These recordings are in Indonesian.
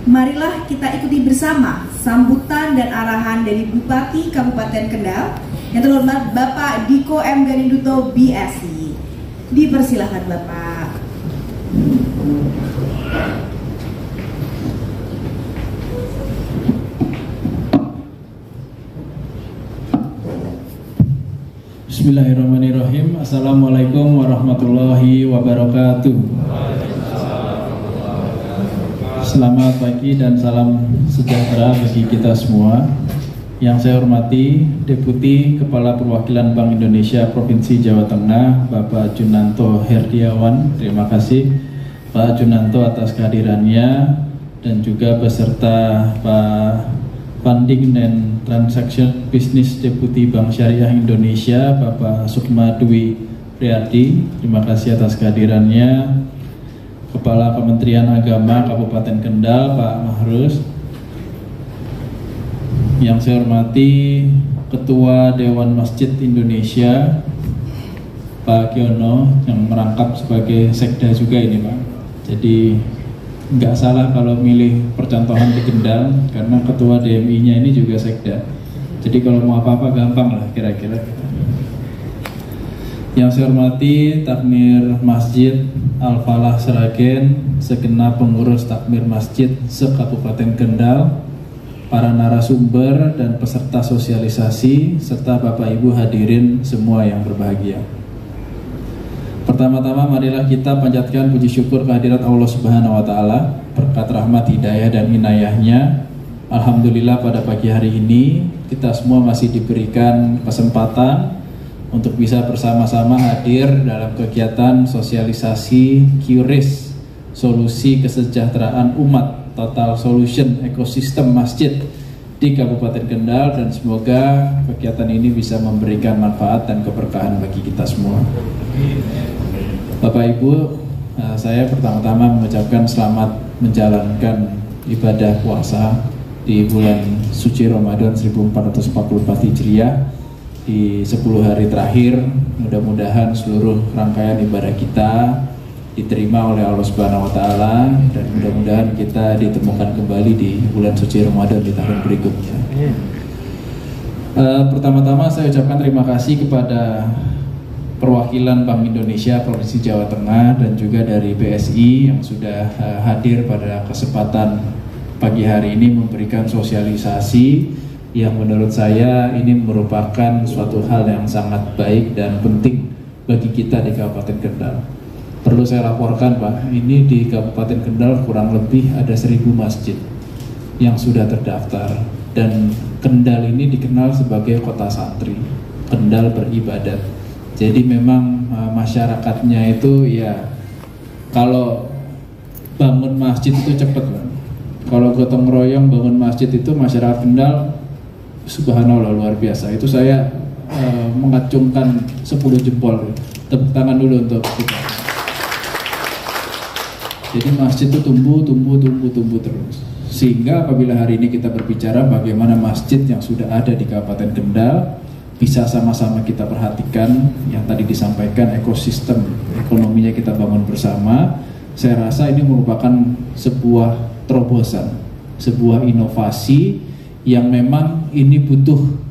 Marilah kita ikuti bersama sambutan dan arahan dari Bupati Kabupaten Kendal yang terhormat Bapak Diko M. Ganinduto BSI. Dipersilahkan Bapak. Bismillahirrahmanirrahim. Assalamualaikum warahmatullahi wabarakatuh. Selamat pagi dan salam sejahtera bagi kita semua. Yang saya hormati Deputi Kepala Perwakilan Bank Indonesia Provinsi Jawa Tengah, Bapak Junanto Herdiawan. Terima kasih Pak Junanto atas kehadirannya, dan juga beserta Pak Funding dan Transaction Business Deputi Bank Syariah Indonesia, Bapak Sukma Dwi Priadi. Terima kasih atas kehadirannya. Kepala Kementerian Agama Kabupaten Kendal, Pak Mahrus. Yang saya hormati Ketua Dewan Masjid Indonesia, Pak Kiono, yang merangkap sebagai sekda juga ini Pak. Jadi nggak salah kalau milih percontohan di Kendal, karena Ketua DMI-nya ini juga sekda. Jadi kalau mau apa-apa gampang lah kira-kira. Yang saya hormati Takmir Masjid Al-Falah Sragen, segenap pengurus Takmir Masjid se-Kabupaten Kendal, para narasumber dan peserta sosialisasi, serta Bapak Ibu hadirin semua yang berbahagia. Pertama-tama marilah kita panjatkan puji syukur kehadirat Allah Subhanahu wa Ta'ala, berkat rahmat hidayah dan inayahnya. Alhamdulillah pada pagi hari ini kita semua masih diberikan kesempatan untuk bisa bersama-sama hadir dalam kegiatan sosialisasi QRIS, Solusi Kesejahteraan Umat Total Solution Ekosistem Masjid di Kabupaten Kendal, dan semoga kegiatan ini bisa memberikan manfaat dan keberkahan bagi kita semua. Bapak Ibu, saya pertama-tama mengucapkan selamat menjalankan ibadah puasa di bulan suci Ramadan 1444 Hijriah di 10 hari terakhir. Mudah-mudahan seluruh rangkaian ibadah kita diterima oleh Allah Subhanahu wa Ta'ala, dan mudah-mudahan kita ditemukan kembali di bulan suci Ramadan di tahun berikutnya. Pertama-tama saya ucapkan terima kasih kepada perwakilan Bank Indonesia Provinsi Jawa Tengah dan juga dari BSI yang sudah hadir pada kesempatan pagi hari ini memberikan sosialisasi yang menurut saya ini merupakan suatu hal yang sangat baik dan penting bagi kita di Kabupaten Kendal. Perlu saya laporkan Pak, ini di Kabupaten Kendal kurang lebih ada 1000 masjid yang sudah terdaftar, dan Kendal ini dikenal sebagai kota santri, Kendal beribadat. Jadi memang masyarakatnya itu ya, kalau bangun masjid itu cepat Pak. Kalau gotong royong bangun masjid itu masyarakat Kendal subhanallah luar biasa. Itu saya mengacungkan 10 jempol. Tepuk tangan dulu untuk kita. Jadi masjid itu tumbuh terus. Sehingga apabila hari ini kita berbicara bagaimana masjid yang sudah ada di Kabupaten Kendal bisa sama-sama kita perhatikan, yang tadi disampaikan ekosistem ekonominya kita bangun bersama, saya rasa ini merupakan sebuah terobosan, sebuah inovasi yang memang ini butuh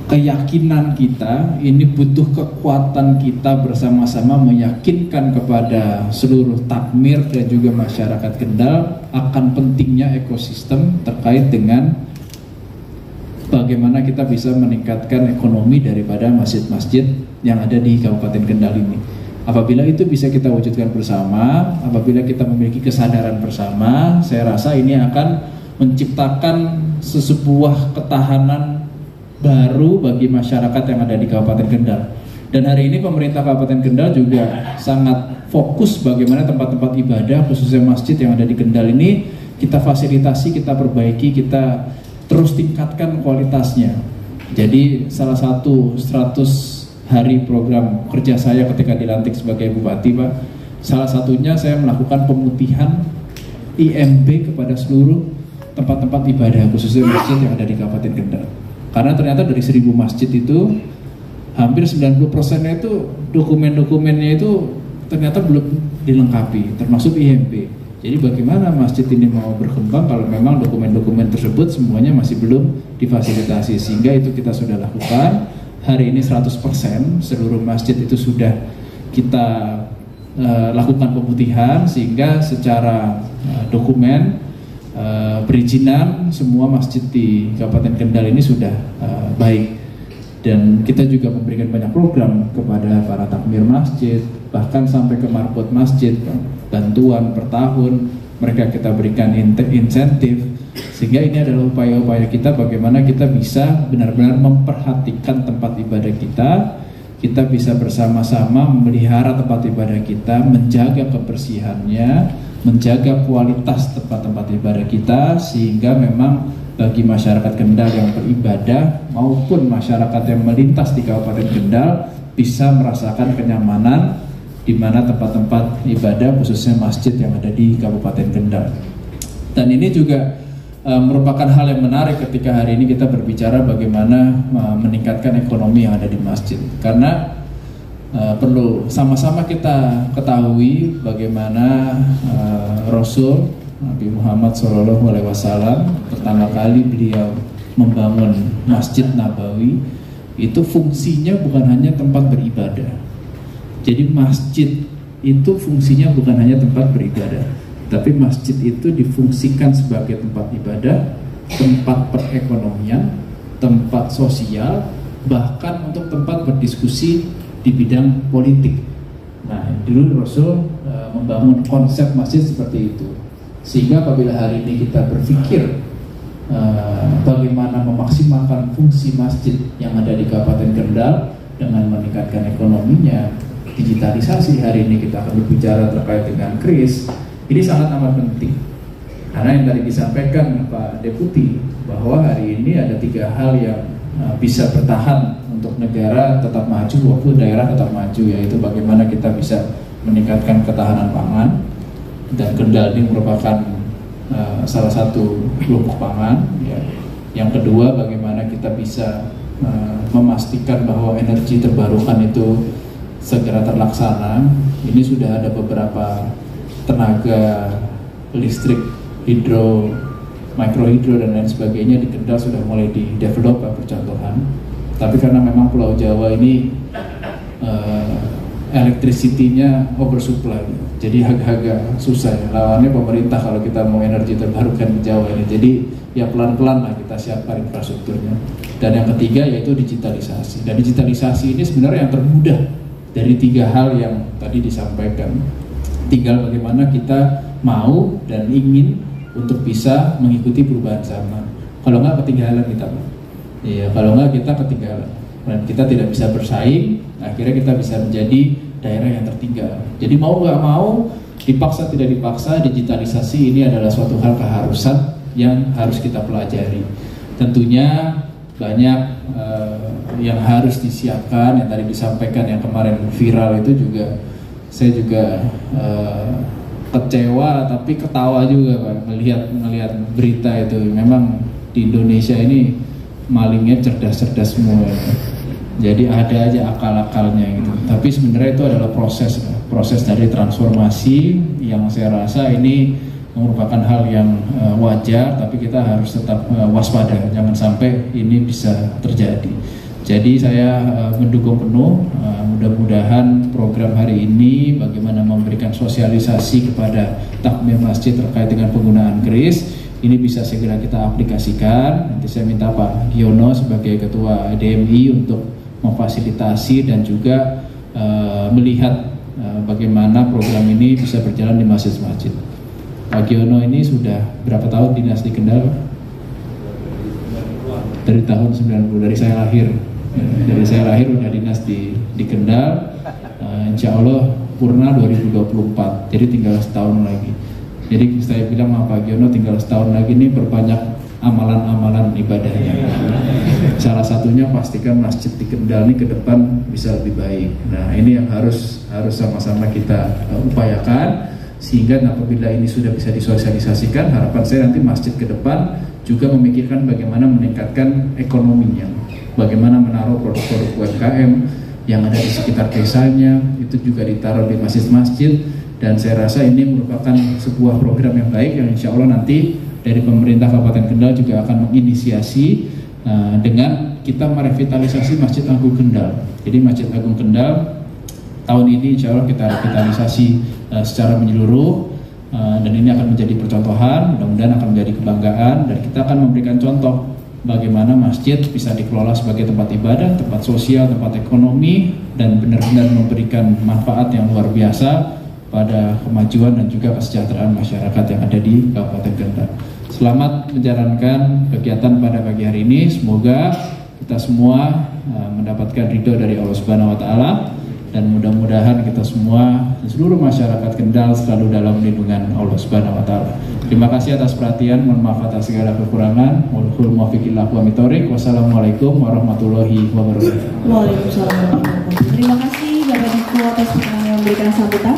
keyakinan kita, ini butuh kekuatan kita bersama-sama meyakinkan kepada seluruh takmir dan juga masyarakat Kendal akan pentingnya ekosistem terkait dengan bagaimana kita bisa meningkatkan ekonomi daripada masjid-masjid yang ada di Kabupaten Kendal ini. Apabila itu bisa kita wujudkan bersama, apabila kita memiliki kesadaran bersama, saya rasa ini akan menciptakan sebuah ketahanan baru bagi masyarakat yang ada di Kabupaten Kendal. Dan hari ini pemerintah Kabupaten Kendal juga sangat fokus bagaimana tempat-tempat ibadah khususnya masjid yang ada di Kendal ini kita fasilitasi, kita perbaiki, kita terus tingkatkan kualitasnya. Jadi salah satu 100 hari program kerja saya ketika dilantik sebagai bupati Pak, salah satunya saya melakukan pemutihan IMB kepada seluruh tempat-tempat ibadah khususnya masjid yang ada di Kabupaten Kendal. Karena ternyata dari 1000 masjid itu hampir 90%-nya itu dokumen-dokumennya itu ternyata belum dilengkapi, termasuk IMB. Jadi bagaimana masjid ini mau berkembang kalau memang dokumen-dokumen tersebut semuanya masih belum difasilitasi, sehingga itu kita sudah lakukan. Hari ini 100% seluruh masjid itu sudah kita lakukan pemutihan, sehingga secara dokumen perizinan semua masjid di Kabupaten Kendal ini sudah baik. Dan kita juga memberikan banyak program kepada para takmir masjid, bahkan sampai ke marbot masjid, bantuan per tahun mereka kita berikan insentif, sehingga ini adalah upaya-upaya kita bagaimana kita bisa benar-benar memperhatikan tempat ibadah kita bisa bersama-sama memelihara tempat ibadah kita, menjaga kebersihannya, menjaga kualitas tempat-tempat ibadah kita, sehingga memang bagi masyarakat Kendal yang beribadah maupun masyarakat yang melintas di Kabupaten Kendal bisa merasakan kenyamanan di mana tempat-tempat ibadah khususnya masjid yang ada di Kabupaten Kendal. Dan ini juga merupakan hal yang menarik ketika hari ini kita berbicara bagaimana meningkatkan ekonomi yang ada di masjid, karena perlu sama-sama kita ketahui bagaimana Rasul Nabi Muhammad SAW pertama kali beliau membangun Masjid Nabawi itu fungsinya bukan hanya tempat beribadah. Jadi masjid itu fungsinya bukan hanya tempat beribadah, tapi masjid itu difungsikan sebagai tempat ibadah, tempat perekonomian, tempat sosial, bahkan untuk tempat berdiskusi di bidang politik. Nah, dulu Rasul membangun konsep masjid seperti itu. Sehingga apabila hari ini kita berpikir bagaimana memaksimalkan fungsi masjid yang ada di Kabupaten Kendal dengan meningkatkan ekonominya, digitalisasi, hari ini kita akan berbicara terkait dengan KRIS, ini sangat amat penting. Karena yang tadi disampaikan Pak Deputi bahwa hari ini ada 3 hal yang bisa bertahan untuk negara tetap maju maupun daerah tetap maju, yaitu bagaimana kita bisa meningkatkan ketahanan pangan. Dan Kendal ini merupakan salah satu kelompok pangan ya. Yang kedua, bagaimana kita bisa memastikan bahwa energi terbarukan itu segera terlaksana. Ini sudah ada beberapa tenaga listrik hidro, mikrohidro dan lain sebagainya di Kendal sudah mulai di-develop percontohan. Tapi karena memang Pulau Jawa ini electricity-nya oversupply, jadi agak-agak susah ya. Lawannya pemerintah kalau kita mau energi terbarukan di Jawa ini. Jadi ya pelan-pelan lah kita siapkan infrastrukturnya. Dan yang ketiga yaitu digitalisasi. Dan digitalisasi ini sebenarnya yang termudah dari 3 hal yang tadi disampaikan. Tinggal bagaimana kita mau dan ingin untuk bisa mengikuti perubahan zaman. Kalau nggak ketinggalan kita, iya. Kalau nggak kita ketinggalan dan kita tidak bisa bersaing. Akhirnya kita bisa menjadi daerah yang tertinggal. Jadi mau nggak mau, dipaksa tidak dipaksa, digitalisasi ini adalah suatu hal keharusan yang harus kita pelajari. Tentunya banyak yang harus disiapkan, yang tadi disampaikan, yang kemarin viral itu juga saya juga kecewa tapi ketawa juga Pak melihat berita itu. Memang di Indonesia ini malingnya cerdas-cerdas semua. Jadi ada aja akal-akalnya gitu. Tapi sebenarnya itu adalah proses dari transformasi yang saya rasa ini merupakan hal yang wajar, tapi kita harus tetap waspada, jangan sampai ini bisa terjadi. Jadi saya mendukung penuh, mudah-mudahan program hari ini bagaimana memberikan sosialisasi kepada takmir masjid terkait dengan penggunaan KRIS ini bisa segera kita aplikasikan. Nanti saya minta Pak Giono sebagai Ketua DMI untuk memfasilitasi dan juga melihat bagaimana program ini bisa berjalan di masjid-masjid. Pak Giono ini sudah berapa tahun dinas di Kendal? Dari tahun 90, dari saya lahir. Dari saya lahir udah dinas di Kendal. Insya Allah purna 2024, jadi tinggal setahun lagi. Jadi saya bilang sama Pak Giono tinggal setahun lagi nih perbanyak amalan-amalan ibadahnya. Salah satunya pastikan masjid di Kendal ini ke depan bisa lebih baik. Nah ini yang harus sama-sama kita upayakan, sehingga apabila ini sudah bisa disosialisasikan, harapan saya nanti masjid ke depan juga memikirkan bagaimana meningkatkan ekonominya, bagaimana menaruh produk-produk UMKM yang ada di sekitar desanya itu juga ditaruh di masjid-masjid, dan saya rasa ini merupakan sebuah program yang baik yang insya Allah nanti dari pemerintah Kabupaten Kendal juga akan menginisiasi dengan kita merevitalisasi Masjid Agung Kendal. Jadi Masjid Agung Kendal tahun ini insya Allah kita revitalisasi secara menyeluruh, dan ini akan menjadi percontohan, mudah-mudahan akan menjadi kebanggaan, dan kita akan memberikan contoh bagaimana masjid bisa dikelola sebagai tempat ibadah, tempat sosial, tempat ekonomi, dan benar-benar memberikan manfaat yang luar biasa pada kemajuan dan juga kesejahteraan masyarakat yang ada di Kabupaten Kendal. Selamat menjalankan kegiatan pada pagi hari ini. Semoga kita semua mendapatkan ridho dari Allah Subhanahu wa taala, dan mudah-mudahan kita semua seluruh masyarakat Kendal selalu dalam lindungan Allah Subhanahu wa taala. Terima kasih atas perhatian, mohon maaf atas segala kekurangan. Wassalamualaikum warahmatullahi wabarakatuh. Waalaikumsalam warahmatullahi wabarakatuh. Terima kasih Bapak Diko atas perkenan yang memberikan sambutan.